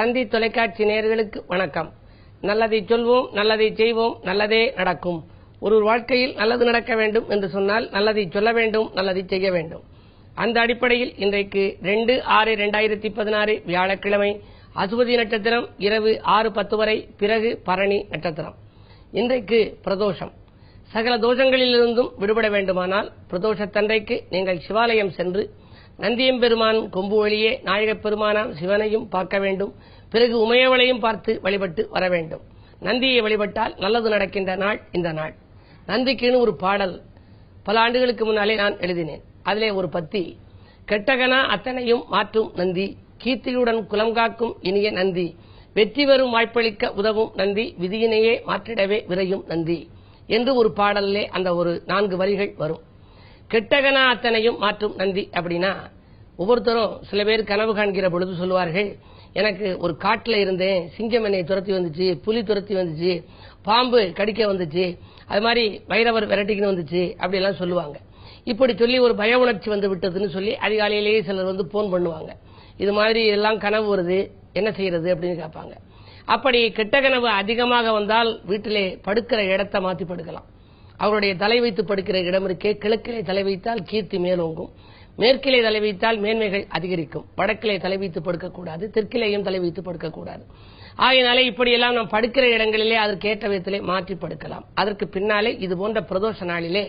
தந்தி தொலைக்காட்சி நேயர்களுக்கு வணக்கம். நல்லதை சொல்வோம், நல்லதை செய்வோம், நல்லதே நடக்கும். ஒரு வாழ்க்கையில் நல்லது நடக்க வேண்டும் என்று சொன்னால் நல்லதை சொல்ல வேண்டும், நல்லதை செய்ய வேண்டும். அந்த அடிப்படையில் இன்றைக்கு 2/6/2016 வியாழக்கிழமை அசுபதி நட்சத்திரம் இரவு 6:10 வரை, பிறகு பரணி நட்சத்திரம். இன்றைக்கு பிரதோஷம். சகல தோஷங்களிலிருந்தும் விடுபட வேண்டுமானால் பிரதோஷத்தன்றைக்கு நீங்கள் சிவாலயம் சென்று நந்தியம்பெருமான் கொம்பு வழியே நாயகப் பெருமானாம் சிவனையும் பார்க்க வேண்டும். பிறகு உமையவளையும் பார்த்து வழிபட்டு வர வேண்டும். நந்தியை வழிபட்டால் நல்லது நடக்கின்ற நாள் இந்த நாள். நந்திக்குன்னு ஒரு பாடல் பல ஆண்டுகளுக்கு முன்னாலே நான் எழுதினேன். அதிலே ஒரு பத்தி, கெட்டகனா அத்தனையும் மாற்றும் நந்தி, கீர்த்தியுடன் குலம் காக்கும் இனிய நந்தி, வெற்றி பெறும் வாய்ப்பளிக்க உதவும் நந்தி, விதியினையே மாற்றிடவே விரையும் நந்தி என்று ஒரு பாடலிலே அந்த ஒரு 4 வரிகள் வரும். கெட்டகனா அத்தனையும் மாற்றும் நந்தி அப்படின்னா, ஒவ்வொருத்தரும் சில பேர் கனவு காண்கிற பொழுது சொல்லுவார்கள், எனக்கு ஒரு காட்டில் இருந்தேன், சிங்கம் என்னை துரத்தி வந்துச்சு, புலி துரத்தி வந்துச்சு, பாம்பு கடிக்க வந்துச்சு, அது மாதிரி வைரவர் விரட்டிக்கின்னு வந்துச்சு அப்படிலாம் சொல்லுவாங்க. இப்படி சொல்லி ஒரு பய உணர்ச்சி வந்து விட்டதுன்னு சொல்லி அதிகாலையிலேயே சிலர் வந்து போன் பண்ணுவாங்க. இது மாதிரி எல்லாம் கனவு வருது, என்ன செய்யறது அப்படின்னு கேட்பாங்க. அப்படி கெட்ட கனவு அதிகமாக வந்தால் வீட்டிலே படுக்கிற இடத்தை மாற்றி படுக்கலாம். அவருடைய தலை வைத்து படுக்கிற இடம் இருக்கே, கிழக்கிலே தலை வைத்தால் கீர்த்தி மேலோங்கும், மேற்கிலே தலை வைத்தால் மேன்மைகள் அதிகரிக்கும், வடக்கிலே தலை வைத்து படுக்கக்கூடாது, தெற்கிலேயும் தலை வைத்து படுக்கக்கூடாது. ஆகையினாலே இப்படியெல்லாம் நாம் படுக்கிற இடங்களிலே அதற்கேற்ற விதத்திலே மாற்றி படுக்கலாம். அதற்கு பின்னாலே இது போன்ற பிரதோஷ நாளிலே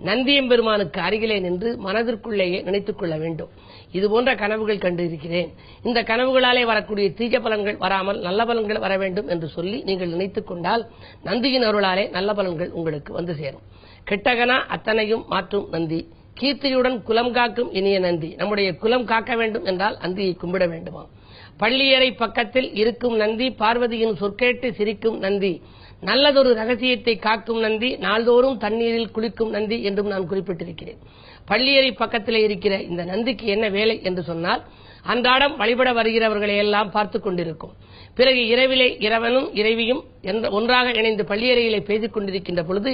நந்தியம்பெருமானுக்கு அருகிலே நின்று மனதிற்குள்ளேயே நினைத்துக் கொள்ள வேண்டும், இது போன்ற கனவுகள் கண்டு இருக்கிறேன், இந்த கனவுகளாலே வரக்கூடிய தீய பலன்கள் வராமல் நல்ல பலன்கள் வர வேண்டும் என்று சொல்லி நீங்கள் நினைத்துக் கொண்டால் நந்தியின் அருளாலே நல்ல பலன்கள் உங்களுக்கு வந்து சேரும். கெட்டகனா அத்தனையும் மாற்றும் நந்தி, கீர்த்தியுடன் குலம் காக்கும் இனிய நந்தி. நம்முடைய குலம் காக்க வேண்டும் என்றால் நந்தியை கும்பிட வேண்டுமா? பள்ளியறை பக்கத்தில் இருக்கும் நந்தி, பார்வதியின் சொற்கேட்டு சிரிக்கும் நந்தி, நல்லதொரு ரகசியத்தை காக்கும் நந்தி, நாள்தோறும் தண்ணீரில் குளிக்கும் நந்தி என்றும் நான் குறிப்பிட்டிருக்கிறேன். பள்ளியறை பக்கத்தில் இருக்கிற இந்த நந்திக்கு என்ன வேலை என்று சொன்னால், அன்றாடம் வழிபட வருகிறவர்களை எல்லாம் பார்த்துக் கொண்டிருக்கும். பிறகு இரவிலே இறைவனும் இறைவியும் ஒன்றாக இணைந்து பள்ளியறையிலே பேசிக் கொண்டிருக்கின்ற பொழுது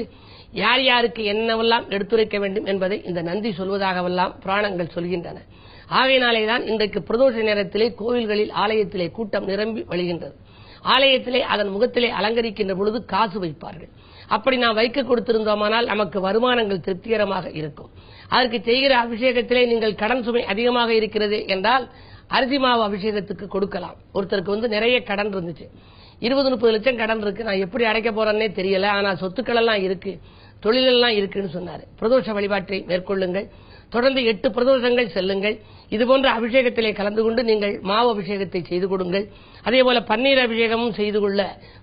யார் யாருக்கு என்னவெல்லாம் எடுத்துரைக்க வேண்டும் என்பதை இந்த நந்தி சொல்வதாகவெல்லாம் புராணங்கள் சொல்கின்றன. ஆகையினாலேதான் இன்றைக்கு பிரதோஷ நேரத்திலே கோவில்களில் ஆலயத்திலே கூட்டம் நிரம்பி வழிகின்றது. ஆலயத்திலே அதன் முகத்திலே அலங்கரிக்கின்ற பொழுது காசு வைப்பார்கள். அப்படி நாம் வைக்க கொடுத்திருந்தோமானால் நமக்கு வருமானங்கள் திருப்திகரமாக இருக்கும். அதற்கு செய்கிற அபிஷேகத்திலே நீங்கள் கடன் சுமை அதிகமாக இருக்கிறது என்றால் அரிசி மாவு அபிஷேகத்துக்கு கொடுக்கலாம். ஒருத்தருக்கு நிறைய கடன் இருந்துச்சு, 20-30 லட்சம் கடன் இருக்கு, நான் எப்படி அடைக்க போறேன்னே தெரியல, ஆனா சொத்துக்கள் எல்லாம் இருக்கு, தொழிலெல்லாம் இருக்குன்னு சொன்னாரு. பிரதோஷ வழிபாட்டை மேற்கொள்ளுங்கள். தொடர்ந்து 8 பிரதோஷங்கள் செல்லுங்கள். இதுபோன்ற அபிஷேகத்திலே கலந்து கொண்டு நீங்கள் மாவு அபிஷேகத்தை செய்து கொடுங்கள். அதேபோல பன்னீர் அபிஷேகமும் செய்து கொள்ள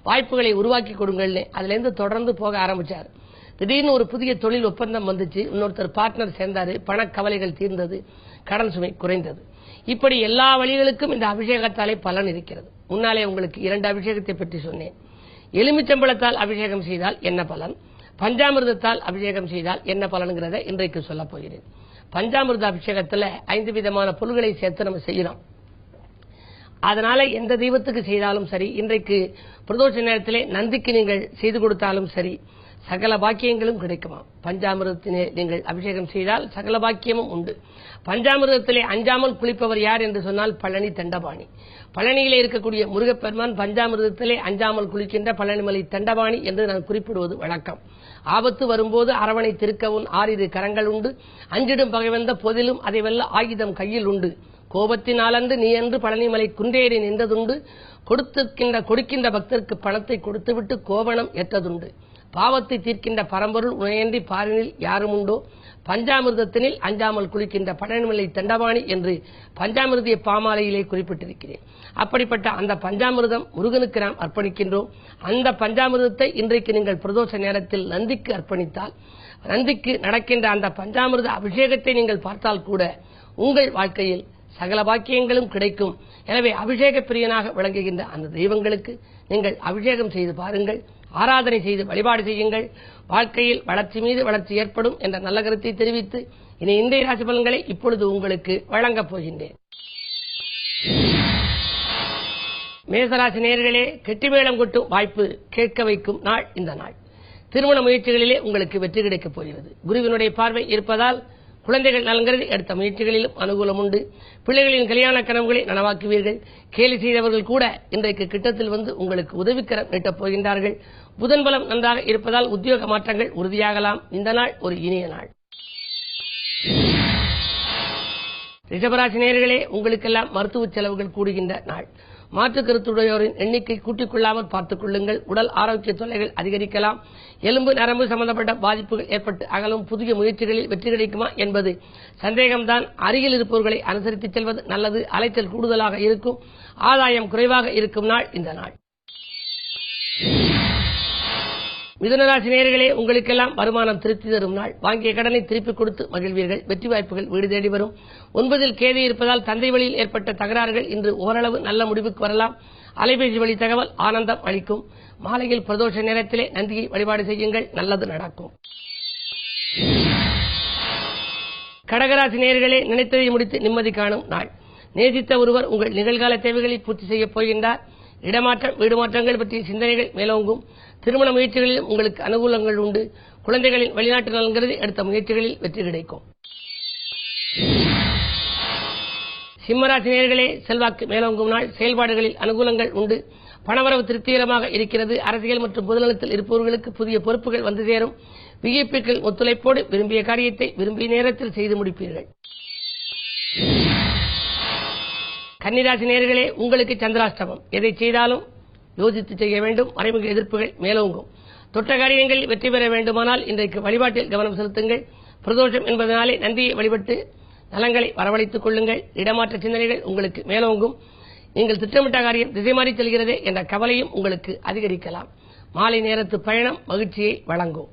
வாய்ப்புகளை உருவாக்கி கொடுங்கள். அதுல இருந்து தொடர்ந்து போக ஆரம்பிச்சார். திடீர்னு ஒரு புதிய தொழில் ஒப்பந்தம் வந்துச்சு, இன்னொருத்தர் பார்ட்னர் சேர்ந்தாரு, பணக்கவலைகள் தீர்ந்தது, கடன் சுமை குறைந்தது. இப்படி எல்லா வழிகளுக்கும் இந்த அபிஷேகத்தாலே பலன் இருக்கிறது. முன்னாலே உங்களுக்கு 2 அபிஷேகத்தை பற்றி சொன்னேன். எலுமிச்சம்பழத்தால் அபிஷேகம் செய்தால் என்ன பலன், பஞ்சாமிர்தத்தால் அபிஷேகம் செய்தால் என்ன பலன்கிறத இன்றைக்கு சொல்ல போகிறேன். பஞ்சாமிர்த அபிஷேகத்துல 5 விதமான பொருள்களை சேர்த்து நம்ம செய்யலாம். அதனால எந்த தெய்வத்துக்கு செய்தாலும் சரி, இன்றைக்கு பிரதோஷ நேரத்திலே நந்திக்கு நீங்கள் செய்து கொடுத்தாலும் சரி, சகல பாக்கியங்களும் கிடைக்குமா. பஞ்சாமிர்தத்திலே நீங்கள் அபிஷேகம் செய்தால் சகல பாக்கியமும் உண்டு. பஞ்சாமிர்தத்திலே அஞ்சாமல் குளிப்பவர் யார் என்று சொன்னால் பழனி தண்டபாணி. பழனியிலே இருக்கக்கூடிய முருகப்பெருமான் பஞ்சாமிர்தத்திலே அஞ்சாமல் குளிக்கின்ற பழனிமலை தண்டபாணி என்று நான் குறிப்பிடுவது வழக்கம். ஆபத்து வரும்போது அரவணை திருக்கவும் 6 கரங்கள் உண்டு, அஞ்சிடும் பகைவந்த போதிலும் அதை வெல்ல ஆயுதம் கையில் உண்டு, கோபத்தினாலன்று நீ என்று பழனிமலை குன்றேறி நின்றதுண்டு, கொடுக்கின்ற பக்தருக்கு பணத்தை கொடுத்துவிட்டு கோவணம் ஏற்றதுண்டு, பாவத்தை தீர்க்கின்ற பரம்பொருள் உனையன்றி பாரினில் யாரும் உண்டோ, பஞ்சாமிர்தத்தினில் அஞ்சாமல் குளிக்கின்ற பழனிமலை தண்டபாணி என்று பஞ்சாமிர்திய பாமாலையிலே குறிப்பிட்டிருக்கிறேன். அப்படிப்பட்ட அந்த பஞ்சாமிர்தம் முருகனுக்கு நாம் அர்ப்பணிக்கின்றோம். அந்த பஞ்சாமிர்தத்தை இன்றைக்கு நீங்கள் பிரதோஷ நேரத்தில் நந்திக்கு அர்ப்பணித்தால், நந்திக்கு நடக்கின்ற அந்த பஞ்சாமிர்த அபிஷேகத்தை நீங்கள் பார்த்தால் கூட உங்கள் வாழ்க்கையில் சகல பாக்கியங்களும் கிடைக்கும். எனவே அபிஷேக பிரியனாக விளங்குகின்ற அந்த தெய்வங்களுக்கு நீங்கள் அபிஷேகம் செய்து பாருங்கள், ஆராதனை செய்து வழிபாடு செய்யுங்கள். வாழ்க்கையில் வளர்ச்சி மீது வளர்ச்சி ஏற்படும் என்ற நல்ல கருத்தை தெரிவித்து இனி இன்றைய ராசி பலன்களை இப்பொழுது உங்களுக்கு வழங்கப் போகின்றேன். மேசராசி நேயர்களே, கெட்டிமேளம் கொட்டும் வாய்ப்பு கேட்க வைக்கும் நாள் இந்த நாள். திருமண முயற்சிகளிலே உங்களுக்கு வெற்றி கிடைக்கப் போகிறது. குருவினுடைய பார்வை இருப்பதால் குழந்தைகள் நலன்கிறது எடுத்த முயற்சிகளிலும் அனுகூலம் உண்டு. பிள்ளைகளின் கல்யாண கனவுகளை நனவாக்குவீர்கள். கேலி செய்தவர்கள் கூட இன்றைக்கு கிட்டத்தில் வந்து உங்களுக்கு உதவிக்கரம் நீட்டப் போகின்றார்கள். புதன் பலம் நன்றாக இருப்பதால் உத்தியோக மாற்றங்கள் உறுதியாகலாம். இந்த நாள் ஒரு இனிய நாள். ரிஷபராசி நேயர்களே, உங்களுக்கெல்லாம் மருத்துவ செலவுகள் கூடுகின்ற நாள். மாற்று கருத்துடையோரின் எண்ணிக்கை கூட்டிக் கொள்ளாமல் பார்த்துக் கொள்ளுங்கள். உடல் ஆரோக்கிய தொல்லைகள் அதிகரிக்கலாம். எலும்பு நரம்பு சம்பந்தப்பட்ட பாதிப்புகள் ஏற்பட்டு அகலும். புதிய முயற்சிகளில் வெற்றி கிடைக்குமா என்பது சந்தேகம்தான். அருகில் இருப்பவர்களை அனுசரித்து செல்வது நல்லது. அலைச்சல் கூடுதலாக இருக்கும். ஆதாயம் குறைவாக இருக்கும் நாள் இந்த நாள். மிதுனராசி நேயர்களே, உங்களுக்கெல்லாம் வருமானம் திருப்தி தரும் நாள். வாங்கிய கடனை திருப்பிக் கொடுத்து மகிழ்வீர்கள். வெற்றி வாய்ப்புகள் வீடு தேடி வரும். 9 கேது இருப்பதால் தந்தை வழியில் ஏற்பட்ட தகராறுகள் இன்று ஓரளவு நல்ல முடிவுக்கு வரலாம். அலைபேசி வழி தகவல் ஆனந்தம் அளிக்கும். மாலையில் பிரதோஷ நேரத்திலே நந்தியை வழிபாடு செய்யுங்கள், நல்லது நடக்கும். கடகராசி நேயர்களே, நினைத்ததை முடித்து நிம்மதி காணும் நாள். நேசித்த ஒருவர் உங்கள் நிகழ்கால தேவைகளை பூர்த்தி செய்யப் போகின்றார். இடமாற்றம் வீடு மாற்றங்கள் பற்றிய சிந்தனைகள் மேலோங்கும். திருமண முயற்சிகளிலும் உங்களுக்கு அனுகூலங்கள் உண்டு. குழந்தைகளின் வெளிநாட்டு நலன்கிறது எடுத்த முயற்சிகளில் வெற்றி கிடைக்கும். சிம்மராசி நேயர்களே, செல்வாக்கு மேலோங்கும் நாள். செயல்பாடுகளில் அனுகூலங்கள் உண்டு. பணவரவு திருப்திகரமாக இருக்கிறது. அரசியல் மற்றும் பொதுநலத்தில் இருப்பவர்களுக்கு புதிய பொறுப்புகள் வந்து சேரும். விஐபிக்கள் ஒத்துழைப்போடு விரும்பிய காரியத்தை விரும்பிய நேரத்தில் செய்து முடிப்பீர்கள். கன்னிராசி நேயர்களே, உங்களுக்கு சந்திராஷ்டமம். எதை செய்தாலும் யோசித்து செய்ய வேண்டும். மறைமுக எதிர்ப்புகள் மேலோங்கும். தொட்ட காரியங்களில் வெற்றி பெற வேண்டுமானால் இன்றைக்கு வழிபாட்டில் கவனம் செலுத்துங்கள். பிரதோஷம் என்பதனாலே நந்தியை வழிபட்டு நலங்களை வரவழைத்துக் கொள்ளுங்கள். இடமாற்ற சிந்தனைகள் உங்களுக்கு மேலோங்கும். நீங்கள் திட்டமிட்ட காரியம் திசை மாறி செல்கிறது என்ற கவலையும் உங்களுக்கு அதிகரிக்கலாம். மாலை நேரத்து பயணம் மகிழ்ச்சியை வழங்கும்.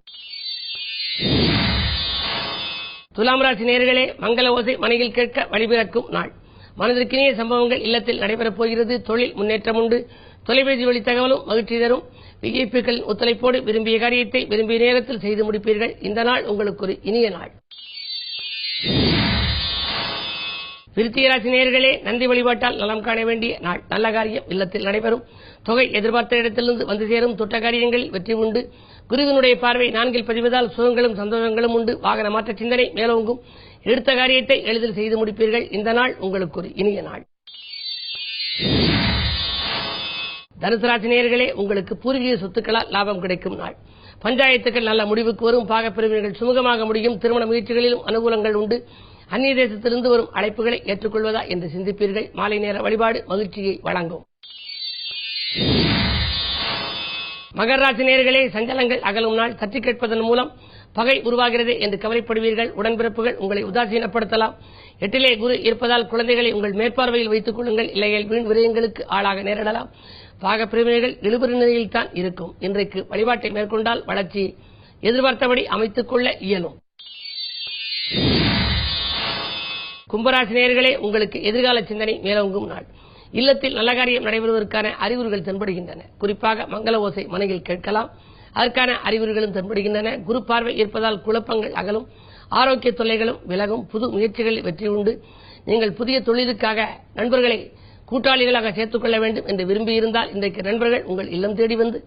துலாம் ராசி நேயர்களே, மங்கள ஓசை மனையில் கேட்க வழிபிறக்கும் நாள். மனதிற்கினிய சம்பவங்கள் இல்லத்தில் நடைபெறப் போகிறது. தொழில் முன்னேற்றம் உண்டு. தொலைபேசி வழி தகவலும் மகிழ்ச்சி தரும். விஐபிக்களின் ஒத்துழைப்போடு விரும்பிய காரியத்தை விரும்பிய நேரத்தில் செய்து முடிப்பீர்கள். இந்த நாள் உங்களுக்கு ஒரு இனிய நாள். விருச்சிக ராசி நேயர்களே, நந்தி வழிபாட்டால் நலம் காண வேண்டிய நாள். நல்ல காரியம் இல்லத்தில் நடைபெறும். தொகை எதிர்பார்த்த இடத்திலிருந்து வந்து சேரும். தொட்ட காரியங்களில் வெற்றி உண்டு. குருவினுடைய பார்வை 4 பதிவதால் சுகங்களும் சந்தோஷங்களும் உண்டு. வாகன மாற்ற சிந்தனை மேலோங்கும். எடுத்த காரியத்தை எளிதில் செய்து முடிப்பீர்கள். இந்த நாள் உங்களுக்கு ஒரு இனிய நாள். தனுசு ராசி நேயர்களே, உங்களுக்கு பூர்வீக சொத்துக்களால் லாபம் கிடைக்கும் நாள். பஞ்சாயத்துக்கள் நல்ல முடிவுக்கு வரும். பாகப்பிரிவினர்கள் சுமூகமாக முடியும். திருமண முயற்சிகளிலும் அனுகூலங்கள் உண்டு. அந்நிய தேசத்திலிருந்து வரும் அழைப்புகளை ஏற்றுக்கொள்வதா என்று சிந்திப்பீர்கள். மாலை நேர வழிபாடு மகிழ்ச்சியை வழங்கும். மகர ராசி நேயர்களே, சஞ்சலங்கள் அகலும் நாள். தட்டி கேட்பதன் மூலம் பகை உருவாகிறது என்று கவலைப்படுவீர்கள். உடன்பிறப்புகள் உங்களை உதாசீனப்படுத்தலாம். 8 குரு இருப்பதால் குழந்தைகளை உங்கள் மேற்பார்வையில் வைத்துக் கொள்ளுங்கள். இல்லையில் வீண் விரயங்களுக்கு ஆளாக நேரிடலாம். பாகப்பிரிவினர்கள் இழுபறி நிலையில் தான் இருக்கும். இன்றைக்கு வழிபாட்டை மேற்கொண்டால் வளர்ச்சி எதிர்பார்த்தபடி அமைத்துக் கொள்ள இயலும். கும்பராசி நேயர்களே, உங்களுக்கு எதிர்கால சிந்தனை மேலோங்கும் நாள். இல்லத்தில் நல்ல காரியம் நடைபெறுவதற்கான அறிகுறிகள் தென்படுகின்றன. குறிப்பாக மங்கள ஓசை மனையில் கேட்கலாம். அதற்கான அறிகுறிகளும் தென்படுகின்றன. குரு பார்வை இருப்பதால் குழப்பங்கள் அகலும். ஆரோக்கிய தொல்லைகளும் விலகும். புது முயற்சிகளில் வெற்றி உண்டு. நீங்கள் புதிய தொழிலுக்காக நண்பர்களை கூட்டாளிகளாக சேர்த்துக் கொள்ள வேண்டும் என்று விரும்பியிருந்தால் இன்றைக்கு நண்பர்கள் உங்கள் இல்லம் தேடி வந்து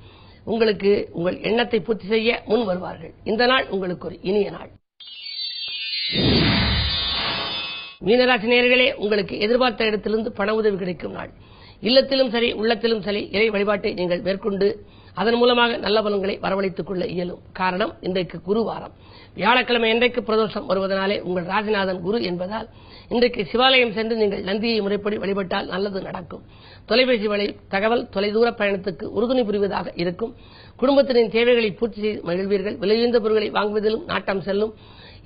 உங்களுக்கு உங்கள் எண்ணத்தை பூர்த்தி செய்ய முன் வருவார்கள். இந்த நாள் உங்களுக்கு ஒரு இனிய நாள். மீனராசி நேயர்களே, உங்களுக்கு எதிர்பார்த்த இடத்திலிருந்து பண உதவி கிடைக்கும் நாள். இல்லத்திலும் சரி உள்ளத்திலும் சரி இறை வழிபாட்டை நீங்கள் மேற்கொண்டு அதன் மூலமாக நல்ல பலன்களை வரவழைத்துக் கொள்ள இயலும். காரணம், இன்றைக்கு குருவாரம். வியாழக்கிழமை இன்றைக்கு பிரதோஷம் வருவதனாலே உங்கள் ராசிநாதன் குரு என்பதால் இன்றைக்கு சிவாலயம் சென்று நீங்கள் நந்தியை முறைப்படி வழிபட்டால் நல்லது நடக்கும். தொலைபேசி வழி தகவல் தொலைதூர பயணத்துக்கு உறுதுணை புரிவதாக இருக்கும். குடும்பத்தினரின் தேவைகளை பூர்த்தி செய்து மகிழ்வீர்கள். விலையுயர்ந்த பொருட்களை வாங்குவதிலும் நாட்டம் செல்லும்.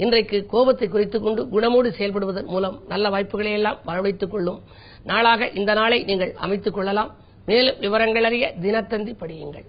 இன்றைக்கு கோபத்தை குறைத்துக் கொண்டு குணமோடு செயல்படுவதன் மூலம் நல்ல வாய்ப்புகளை எல்லாம் வரவழைத்துக் கொள்ளும் நாளாக இந்த நாளை நீங்கள் அமைத்துக் கொள்ளலாம். மேலும் விவரங்கள் அறிய தினத்தந்தி படியுங்கள்.